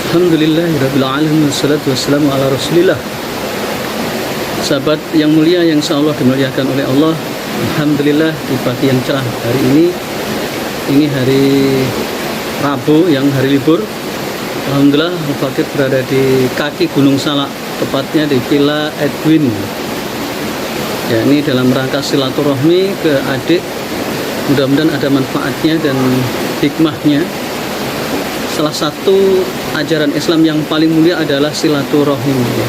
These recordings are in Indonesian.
Alhamdulillahirabbil alamin wassalatu wassalamu ala Rasulillah. Sahabat yang mulia yang insyaallah dimuliakan oleh Allah, alhamdulillah di pagi yang cerah hari ini hari Rabu yang hari libur. Alhamdulillah Al-Fakir berada di kaki Gunung Salak, tepatnya di Villa Edwin. Ya, ini dalam rangka silaturahmi ke adik. Mudah-mudahan ada manfaatnya dan hikmahnya. Salah satu ajaran Islam yang paling mulia adalah silaturahmi, ya.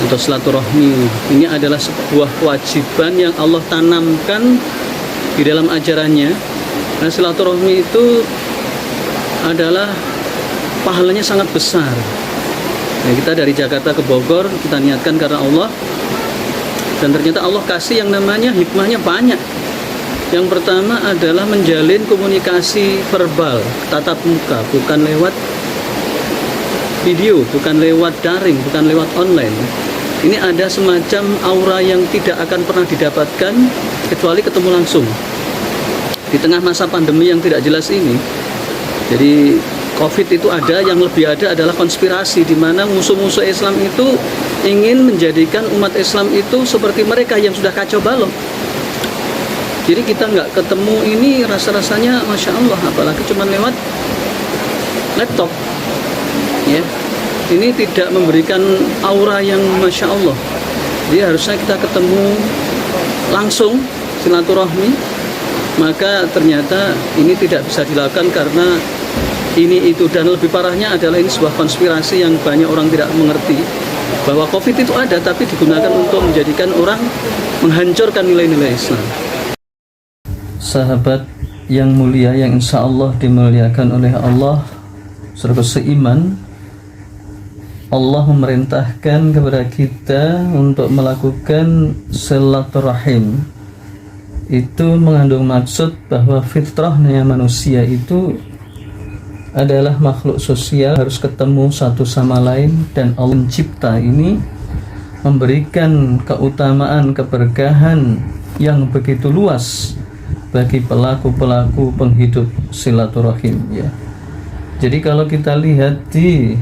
Untuk silaturahmi ini adalah sebuah kewajiban yang Allah tanamkan di dalam ajarannya. Nah, silaturahmi itu adalah pahalanya sangat besar. Nah, kita dari Jakarta ke Bogor kita niatkan karena Allah, dan ternyata Allah kasih yang namanya hikmahnya banyak. Yang pertama adalah menjalin komunikasi verbal, tatap muka, bukan lewat video, bukan lewat daring, bukan lewat online. Ini ada semacam aura yang tidak akan pernah didapatkan kecuali ketemu langsung. Di tengah masa pandemi yang tidak jelas ini, jadi COVID itu ada, yang lebih ada adalah konspirasi, di mana musuh-musuh Islam itu ingin menjadikan umat Islam itu seperti mereka yang sudah kacau balau. Jadi kita nggak ketemu ini rasa-rasanya Masya Allah, apalagi cuma lewat laptop, ya. Ini tidak memberikan aura yang Masya Allah. Jadi harusnya kita ketemu langsung, silaturahmi. Maka ternyata ini tidak bisa dilakukan karena ini itu, dan lebih parahnya adalah ini sebuah konspirasi yang banyak orang tidak mengerti bahwa COVID itu ada, tapi digunakan untuk menjadikan orang menghancurkan nilai-nilai Islam. Sahabat yang mulia yang insya Allah dimuliakan oleh Allah, saudara seiman, Allah memerintahkan kepada kita untuk melakukan silaturahim. Itu mengandung maksud bahwa fitrahnya manusia itu adalah makhluk sosial, harus ketemu satu sama lain, dan Allah mencipta ini memberikan keutamaan, keberkahan yang begitu luas bagi pelaku-pelaku penghidup silaturahim, ya. Jadi kalau kita lihat di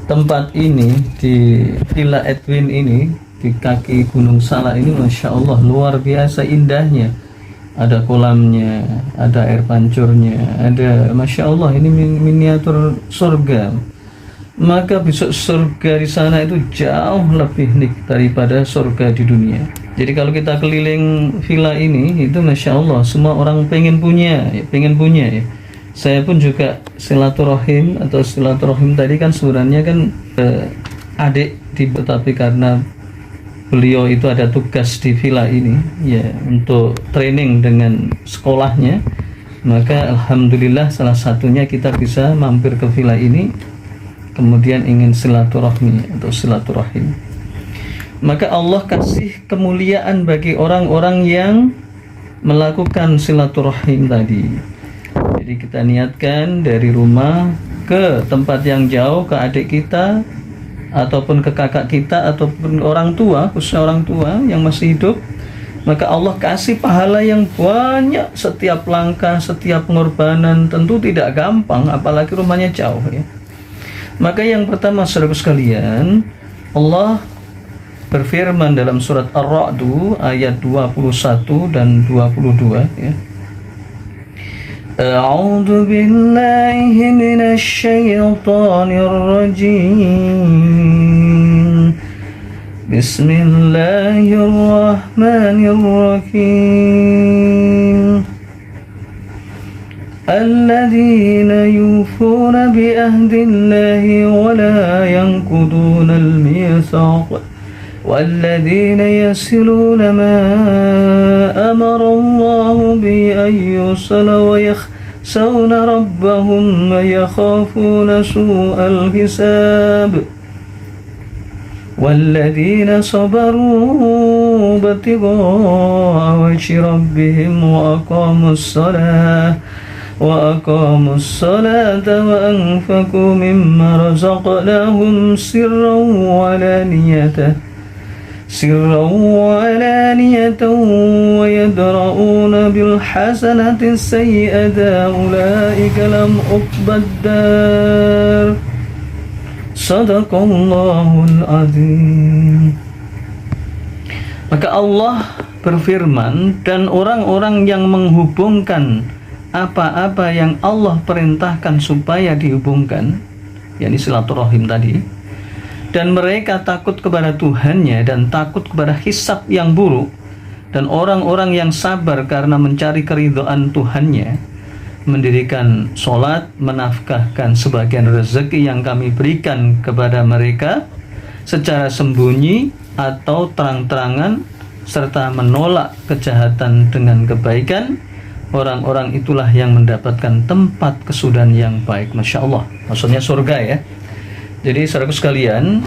tempat ini, di Villa Edwin ini, di kaki Gunung Salak ini, Masya Allah luar biasa indahnya. Ada kolamnya, ada air pancurnya, ada, Masya Allah, ini miniatur surga. Maka besok surga di sana itu jauh lebih nikmat daripada surga di dunia. Jadi kalau kita keliling villa ini, itu Masya Allah semua orang pengen punya ya. Saya pun juga silaturahim, atau silaturahim tadi kan sebenarnya kan adik, tapi karena beliau itu ada tugas di villa ini, ya, untuk training dengan sekolahnya, maka alhamdulillah salah satunya kita bisa mampir ke villa ini, kemudian ingin silaturahmi atau silaturahim. Maka Allah kasih kemuliaan bagi orang-orang yang melakukan silaturahim tadi. Jadi kita niatkan dari rumah ke tempat yang jauh, ke adik kita ataupun ke kakak kita ataupun orang tua, khususnya orang tua yang masih hidup, maka Allah kasih pahala yang banyak. Setiap langkah, setiap pengorbanan tentu tidak gampang, apalagi rumahnya jauh, ya. Maka yang pertama, saudara sekalian, Allah berfirman dalam surat Ar-Ra'd ayat 21 dan 22, ya. A'udzu billahi minasy syaithanir rajim. Bismillahirrahmanirrahim. Alladzina yufuna bi ahdillahi wa la yanqudunal mitsaq والذين يصلون ما أمر الله به أن يوصل ويخشون ربهم ويخافون سوء الحساب والذين صبروا ابتغاء وجه ربهم وأقاموا الصلاة وأنفقوا مما رزقناهم سرا وعلانية سرا وعلانية ويدرؤون بالحسنة السيئة أولئك لهم عقبى الدار صدق الله العظيم. Maka Allah berfirman, dan orang-orang yang menghubungkan apa-apa yang Allah perintahkan supaya dihubungkan, yakni silaturahim tadi, dan mereka takut kepada Tuhannya dan takut kepada hisab yang buruk, dan orang-orang yang sabar karena mencari keridhaan Tuhannya, mendirikan sholat, menafkahkan sebagian rezeki yang kami berikan kepada mereka secara sembunyi atau terang-terangan, serta menolak kejahatan dengan kebaikan, orang-orang itulah yang mendapatkan tempat kesudahan yang baik. Masya Allah, maksudnya surga ya. Jadi saudaraku sekalian,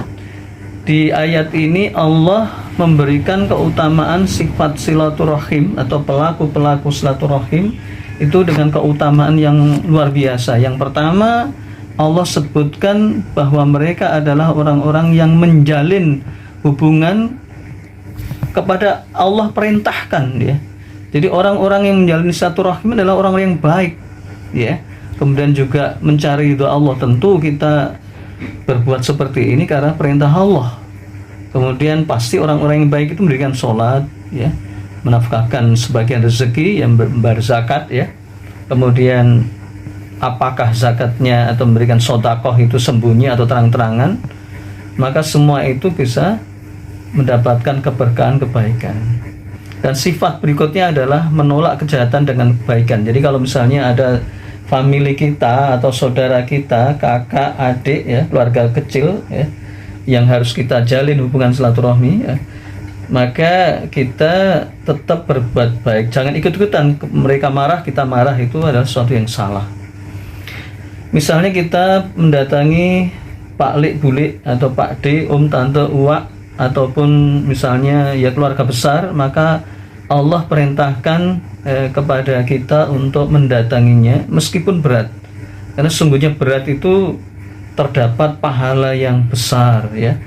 di ayat ini Allah memberikan keutamaan sifat silaturahim atau pelaku-pelaku silaturahim itu dengan keutamaan yang luar biasa. Yang pertama, Allah sebutkan bahwa mereka adalah orang-orang yang menjalin hubungan kepada Allah perintahkan ya. Jadi orang-orang yang menjalin silaturahim adalah orang yang baik ya. Kemudian juga mencari ridha Allah, tentu kita berbuat seperti ini karena perintah Allah. Kemudian pasti orang-orang yang baik itu mendirikan sholat ya, menafkahkan sebagian rezeki yang berzakat ya. Kemudian apakah zakatnya atau memberikan sedekah itu sembunyi atau terang-terangan, maka semua itu bisa mendapatkan keberkahan kebaikan. Dan sifat berikutnya adalah menolak kejahatan dengan kebaikan. Jadi kalau misalnya ada famili kita atau saudara kita, kakak, adik ya, keluarga kecil ya, yang harus kita jalin hubungan silaturahmi ya, maka kita tetap berbuat baik. Jangan ikut-ikutan, mereka marah kita marah, itu adalah sesuatu yang salah. Misalnya kita mendatangi Pak Lik, Bulik atau Pak D, Om, Tante, Uwak, ataupun misalnya ya keluarga besar, maka Allah perintahkan kepada kita untuk mendatanginya meskipun berat, karena sungguhnya berat itu terdapat pahala yang besar ya.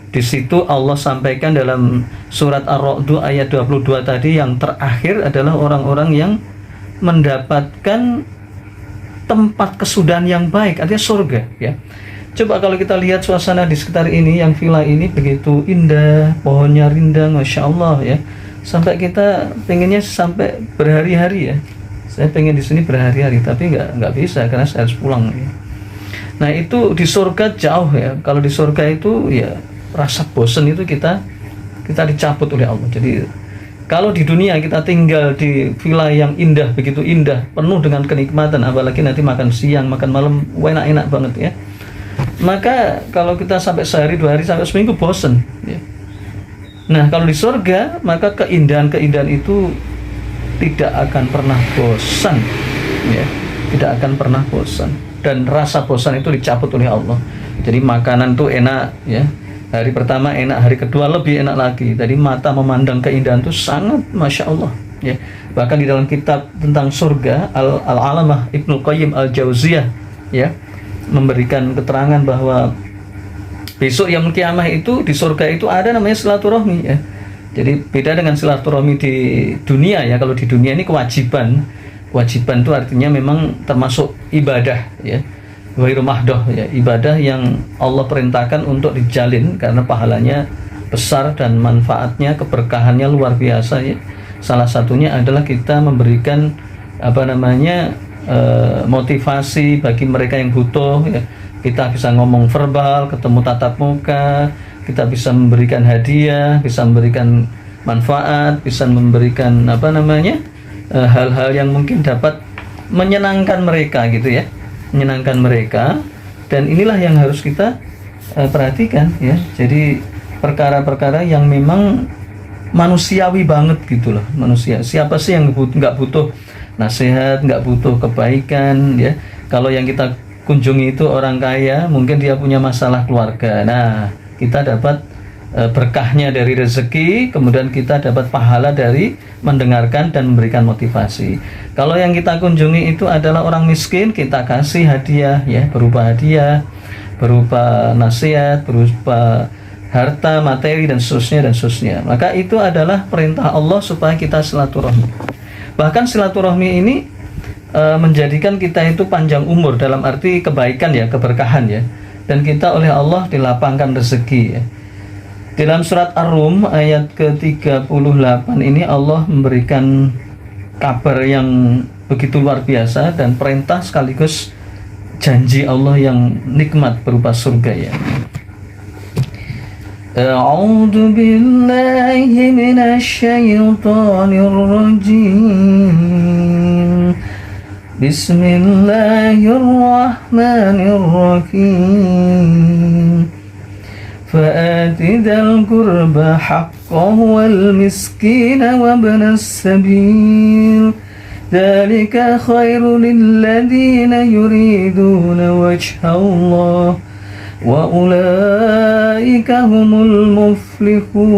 Di situ Allah sampaikan dalam surat Ar-Ra'd ayat 22 tadi, yang terakhir adalah orang-orang yang mendapatkan tempat kesudahan yang baik, artinya surga ya. Coba kalau kita lihat suasana di sekitar ini, yang villa ini begitu indah, pohonnya rindang, Masya Allah ya. Sampai kita pengennya sampai berhari-hari ya. Saya pengen di sini berhari-hari, tapi nggak bisa karena saya harus pulang ya. Nah itu di surga jauh ya. Kalau di surga itu ya rasa bosan itu kita dicabut oleh Allah. Jadi kalau di dunia kita tinggal di villa yang indah, begitu indah, penuh dengan kenikmatan, apalagi nanti makan siang, makan malam, enak-enak banget ya. Maka kalau kita sampai sehari, 2 hari, sampai seminggu bosan ya. Nah kalau di surga, maka keindahan-keindahan itu tidak akan pernah bosan ya, tidak akan pernah bosan, dan rasa bosan itu dicabut oleh Allah. Jadi makanan tuh enak ya, hari pertama enak, hari kedua lebih enak lagi. Jadi mata memandang keindahan itu sangat Masya Allah ya. Bahkan di dalam kitab tentang surga, Al-Alamah Ibnu Qayyim Al-Jauziyah ya, memberikan keterangan bahwa besok yaumul kiamah itu di surga itu ada namanya silaturahmi ya. Jadi beda dengan silaturahmi di dunia ya. Kalau di dunia ini kewajiban itu artinya memang termasuk ibadah ya, ghairu mahdoh ya, ibadah yang Allah perintahkan untuk dijalin karena pahalanya besar dan manfaatnya, keberkahannya luar biasa ya. Salah satunya adalah kita memberikan motivasi bagi mereka yang butuh ya. Kita bisa ngomong verbal, ketemu tatap muka, kita bisa memberikan hadiah, bisa memberikan manfaat, bisa memberikan hal-hal yang mungkin dapat menyenangkan mereka gitu ya, menyenangkan mereka. Dan inilah yang harus kita perhatikan ya. Jadi perkara-perkara yang memang manusiawi banget gitu loh. Manusia, siapa sih yang nggak butuh nasihat, nggak butuh kebaikan ya. Kalau yang kita kunjungi itu orang kaya, mungkin dia punya masalah keluarga. Nah kita dapat berkahnya dari rezeki, kemudian kita dapat pahala dari mendengarkan dan memberikan motivasi. Kalau yang kita kunjungi itu adalah orang miskin, kita kasih hadiah ya, berupa hadiah, berupa nasihat, berupa harta, materi, dan seterusnya dan seterusnya. Maka itu adalah perintah Allah supaya kita silaturahmi. Bahkan silaturahmi ini menjadikan kita itu panjang umur, dalam arti kebaikan ya, keberkahan ya. Dan kita oleh Allah dilapangkan rezeki ya. Dalam surat Ar-Rum ayat ke-38 ini Allah memberikan kabar yang begitu luar biasa dan perintah sekaligus janji Allah yang nikmat berupa surga ya. A'udzu billahi minasyaitonir rajim. Bismillahirrahmanirrahim. Fa'ati dzal qurba haqqahu wal miskina wa ibnas sabil. Dzalika khairul lil ladzina yuriduna wajha Allah. Wa ulaika humul muflihun.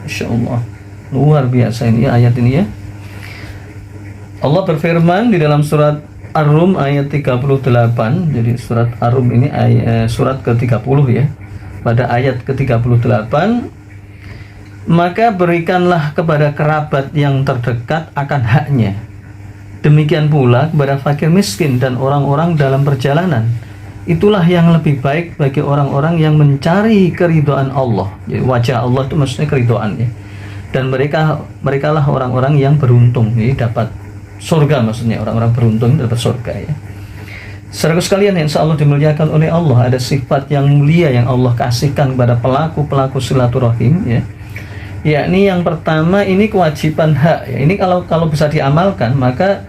Insyaallah. Luar biasa ini ayat ini ya. Allah berfirman di dalam surat Ar-Rum ayat 38. Jadi surat Ar-Rum ini surat ke-30 ya. Pada ayat ke-38, maka berikanlah kepada kerabat yang terdekat akan haknya. Demikian pula kepada fakir miskin dan orang-orang dalam perjalanan. Itulah yang lebih baik bagi orang-orang yang mencari keridhaan Allah. Jadi wajah Allah itu maksudnya keridhaan ya. Dan mereka lah orang-orang yang beruntung, jadi dapat surga, maksudnya orang-orang beruntung dapat surga ya. Saudara sekalian yang insyaallah dimuliakan oleh Allah, ada sifat yang mulia yang Allah kasihkan kepada pelaku silaturahim ya. Yakni yang pertama ini kewajiban hak ya. Ini kalau bisa diamalkan maka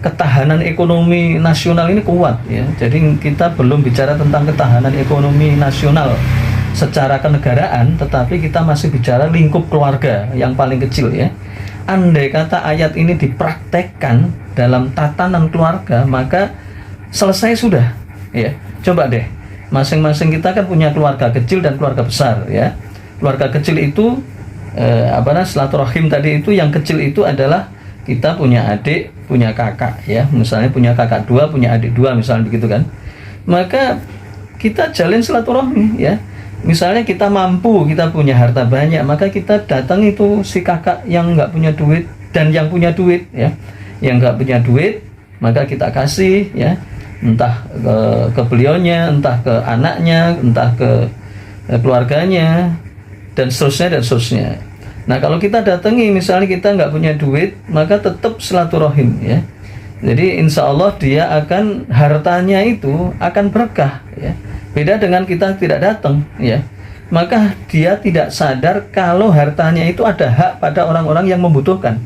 ketahanan ekonomi nasional ini kuat ya. Jadi kita belum bicara tentang ketahanan ekonomi nasional secara kenegaraan, tetapi kita masih bicara lingkup keluarga yang paling kecil ya. Andai kata ayat ini dipraktekkan dalam tatanan keluarga, maka selesai sudah ya. Coba deh, masing-masing kita kan punya keluarga kecil dan keluarga besar ya. Keluarga kecil itu silaturahim tadi itu, yang kecil itu adalah kita punya adik, punya kakak ya, misalnya punya kakak 2, punya adik 2 misalnya begitu kan. Maka kita jalin silaturahmi ya. Misalnya kita mampu, kita punya harta banyak, maka kita datang itu si kakak yang nggak punya duit dan yang punya duit ya. Yang nggak punya duit maka kita kasih ya, entah ke beliaunya, entah ke anaknya, entah ke keluarganya, dan seterusnya dan seterusnya. Nah kalau kita datangi misalnya kita nggak punya duit, maka tetap silaturahim ya. Jadi insya Allah dia akan, hartanya itu akan berkah ya. Beda dengan kita tidak datang ya. Maka dia tidak sadar kalau hartanya itu ada hak pada orang-orang yang membutuhkan.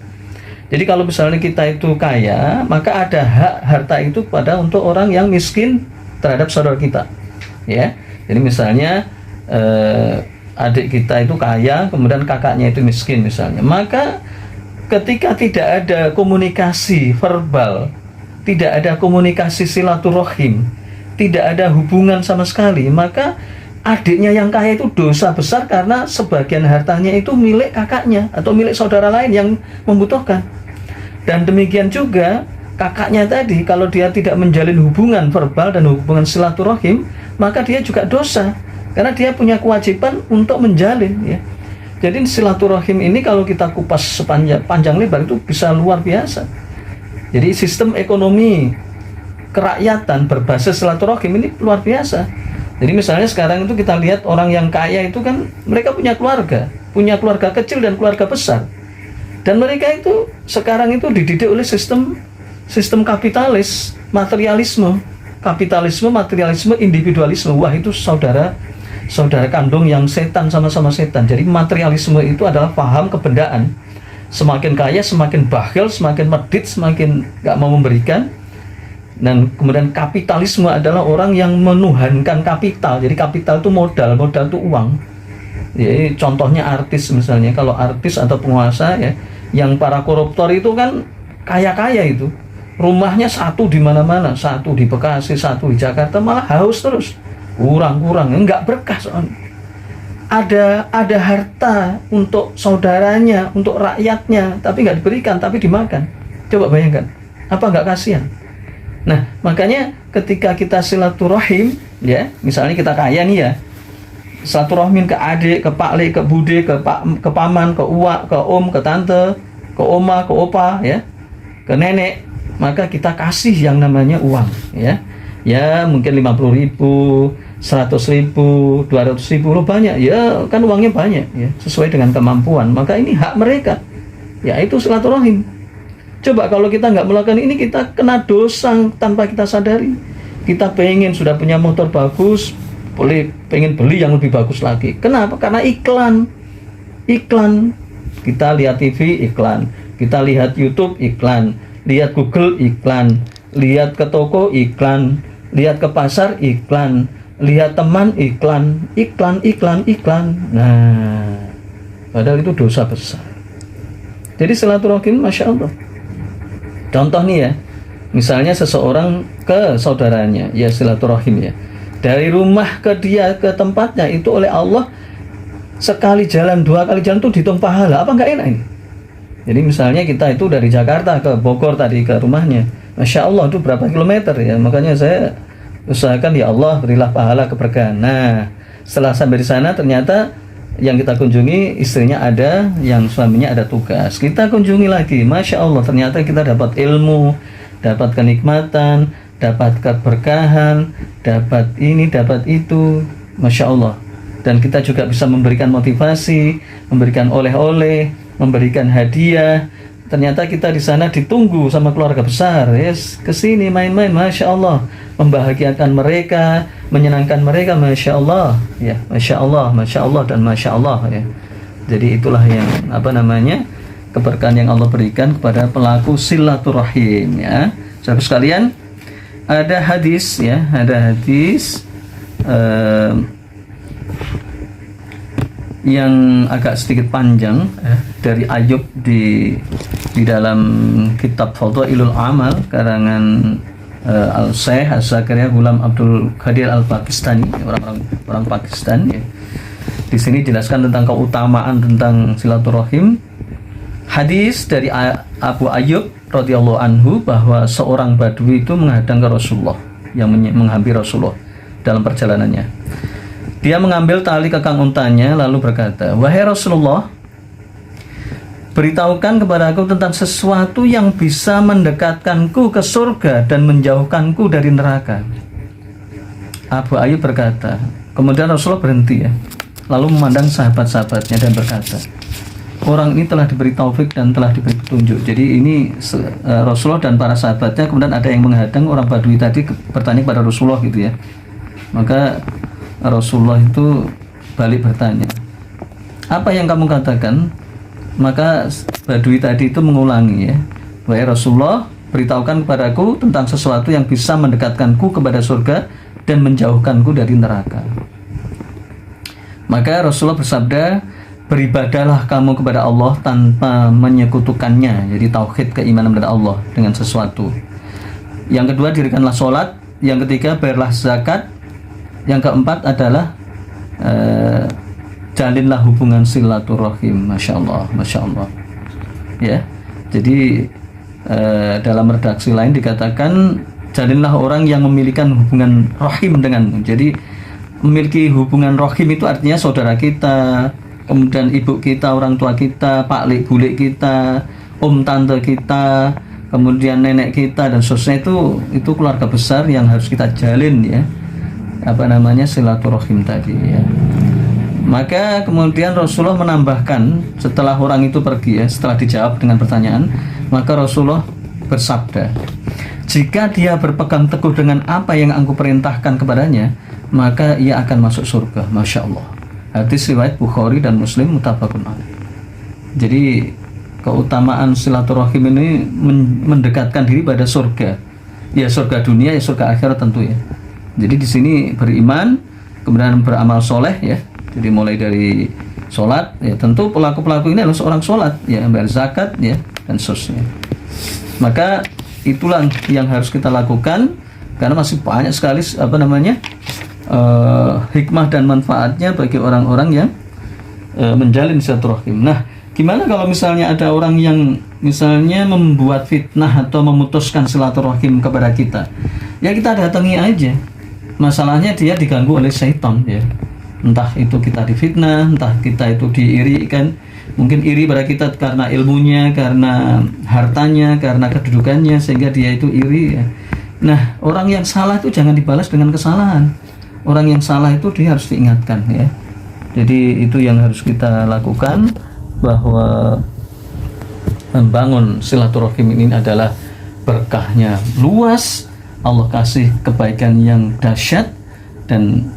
Jadi kalau misalnya kita itu kaya, maka ada hak harta itu pada untuk orang yang miskin terhadap saudara kita ya. Jadi misalnya adik kita itu kaya, kemudian kakaknya itu miskin misalnya, maka ketika tidak ada komunikasi verbal, tidak ada komunikasi silaturahim, tidak ada hubungan sama sekali, maka adiknya yang kaya itu dosa besar karena sebagian hartanya itu milik kakaknya atau milik saudara lain yang membutuhkan. Dan demikian juga kakaknya tadi, kalau dia tidak menjalin hubungan verbal dan hubungan silaturahim, maka dia juga dosa karena dia punya kewajiban untuk menjalin ya. Jadi silaturahim ini kalau kita kupas panjang lebar itu bisa luar biasa. Jadi sistem ekonomi kerakyatan berbasis silaturahim ini luar biasa. Jadi misalnya sekarang itu kita lihat orang yang kaya itu kan mereka punya keluarga kecil dan keluarga besar. Dan mereka itu sekarang itu dididik oleh sistem kapitalis, materialisme, materialisme, individualisme. Wah itu saudara kandung yang setan, sama-sama setan. Jadi materialisme itu adalah paham kebendaan. Semakin kaya, semakin bakhil, semakin medit, semakin gak mau memberikan. Dan kemudian kapitalisme adalah orang yang menuhankan kapital. Jadi kapital itu modal itu uang. Jadi contohnya artis misalnya, kalau artis atau penguasa ya, yang para koruptor itu kan kaya-kaya itu. Rumahnya satu di mana-mana, satu di Bekasi, satu di Jakarta, malah haus terus. Kurang, enggak berkah soalnya. Ada harta untuk saudaranya, untuk rakyatnya, tapi enggak diberikan, tapi dimakan. Coba bayangkan, apa enggak kasihan? Nah, makanya ketika kita silaturahim, ya. Misalnya kita kaya nih ya, silaturahmi ke adik, ke paklik, ke bude, ke paman, ke uak, ke om, ke tante, ke oma, ke opa, ya, ke nenek, maka kita kasih yang namanya uang, ya. Ya mungkin 50.000, 100.000, 200.000, lo banyak, ya kan uangnya banyak, ya, sesuai dengan kemampuan. Maka ini hak mereka, ya itu silaturahim. Coba kalau kita nggak melakukan ini, kita kena dosa tanpa kita sadari. Kita pengen sudah punya motor bagus, pengen beli yang lebih bagus lagi. Kenapa? Karena iklan. Kita lihat TV iklan, kita lihat YouTube iklan, lihat Google iklan, lihat ke toko iklan, lihat ke pasar iklan, lihat teman iklan. Nah, padahal itu dosa besar. Jadi silaturahim, masya Allah. Contoh nih ya, misalnya seseorang ke saudaranya, ya silaturahim ya. Dari rumah ke dia ke tempatnya itu oleh Allah sekali jalan, 2 kali jalan tuh dihitung pahala. Apa nggak enak ini? Jadi misalnya kita itu dari Jakarta ke Bogor tadi ke rumahnya, masya Allah itu berapa kilometer ya. Makanya saya usahakan ya Allah berilah pahala keberkahan. Nah setelah sampai di sana ternyata yang kita kunjungi istrinya ada, yang suaminya ada tugas. Kita kunjungi lagi, masya Allah ternyata kita dapat ilmu, dapat kenikmatan, dapat keberkahan, dapat ini, dapat itu, masya Allah. Dan kita juga bisa memberikan motivasi, memberikan oleh-oleh, memberikan hadiah. Ternyata kita di sana ditunggu sama keluarga besar, yes, kesini main-main, masya Allah, membahagiakan mereka, menyenangkan mereka, masya Allah, ya, masya Allah dan masya Allah, ya. Jadi itulah yang keberkahan yang Allah berikan kepada pelaku silaturahim, ya. Saudara sekalian, ada hadis, ya, yang agak sedikit panjang dari Ayub di dalam kitab Fadhailul Amal karangan Al-Syekh Az-Zakaria Ghulam Abdul Qadir Al-Pakistani, orang Pakistan, ya. Di sini jelaskan tentang keutamaan tentang silaturahim. Hadis dari Abu Ayyub radhiyallahu anhu bahwa seorang Badui itu menghadang ke Rasulullah, yang menghampiri Rasulullah dalam perjalanannya. Dia mengambil tali kekang untanya lalu berkata, "Wahai Rasulullah, beritahukan kepada aku tentang sesuatu yang bisa mendekatkanku ke surga dan menjauhkanku dari neraka." Abu Ayyub berkata, kemudian Rasulullah berhenti, ya, lalu memandang sahabat-sahabatnya dan berkata, orang ini telah diberi taufik dan telah diberi petunjuk. Jadi ini Rasulullah dan para sahabatnya, kemudian ada yang menghadang orang Badui tadi bertanya kepada Rasulullah gitu ya. Maka Rasulullah itu balik bertanya, apa yang kamu katakan? Maka Badui tadi itu mengulangi, ya, wahai Rasulullah, beritahukan kepadaku tentang sesuatu yang bisa mendekatkanku kepada surga dan menjauhkanku dari neraka. Maka Rasulullah bersabda, beribadahlah kamu kepada Allah tanpa menyekutukannya. Jadi tauhid, keimanan kepada Allah dengan sesuatu. Yang kedua, dirikanlah sholat. Yang ketiga, bayarlah zakat. Yang keempat adalah jalinlah hubungan silaturahim. Masya Allah, ya. Jadi dalam redaksi lain dikatakan, jalinlah orang yang memiliki hubungan rahim denganmu. Jadi memiliki hubungan rahim itu artinya saudara kita, kemudian ibu kita, orang tua kita, paklik bulik kita, om tante kita, kemudian nenek kita dan seterusnya, itu keluarga besar yang harus kita jalin, ya, silaturahim tadi, ya. Maka kemudian Rasulullah menambahkan setelah orang itu pergi, ya, setelah dijawab dengan pertanyaan, maka Rasulullah bersabda, jika dia berpegang teguh dengan apa yang aku perintahkan kepadanya, maka ia akan masuk surga. Masya Allah. Hadis riwayat Bukhari dan Muslim, muttafaqun alaih. Jadi keutamaan silaturahim ini mendekatkan diri pada surga, ya, surga dunia, ya, surga akhirat tentu, ya. Jadi di sini beriman, kemudian beramal soleh, ya. Jadi mulai dari sholat, ya, tentu pelaku-pelaku ini adalah seorang sholat, ya, bayar zakat, ya, dan seterusnya. Maka itulah yang harus kita lakukan, karena masih banyak sekali hikmah dan manfaatnya bagi orang-orang yang menjalin silaturahim. Nah, gimana kalau misalnya ada orang yang misalnya membuat fitnah atau memutuskan silaturahim kepada kita? Ya, kita datangi aja. masalahnya dia diganggu oleh syaitan ya. Entah itu kita difitnah, entah kita itu diirikan. Mungkin iri pada kita karena ilmunya, karena hartanya, karena kedudukannya, sehingga dia itu iri ya. Nah, orang yang salah itu jangan dibalas dengan kesalahan. Orang yang salah itu dia harus diingatkan ya. Jadi itu yang harus kita lakukan, bahwa membangun silaturahim ini adalah berkahnya luas, Allah kasih kebaikan yang dahsyat dan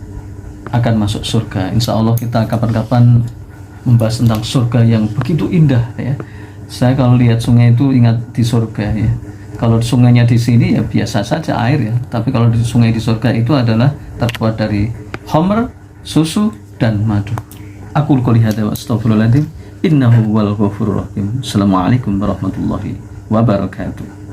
akan masuk surga. Insya Allah kita kapan-kapan membahas tentang surga yang begitu indah ya. Saya kalau lihat sungai itu ingat di surga ya. Kalau sungainya di sini ya biasa saja air ya, tapi kalau di sungai di surga itu adalah terbuat dari khamr, susu dan madu. Aku qouli hadza wa astaghfirullahaladzim, innahu huwal ghafurur rahim. Assalamualaikum warahmatullahi wabarakatuh.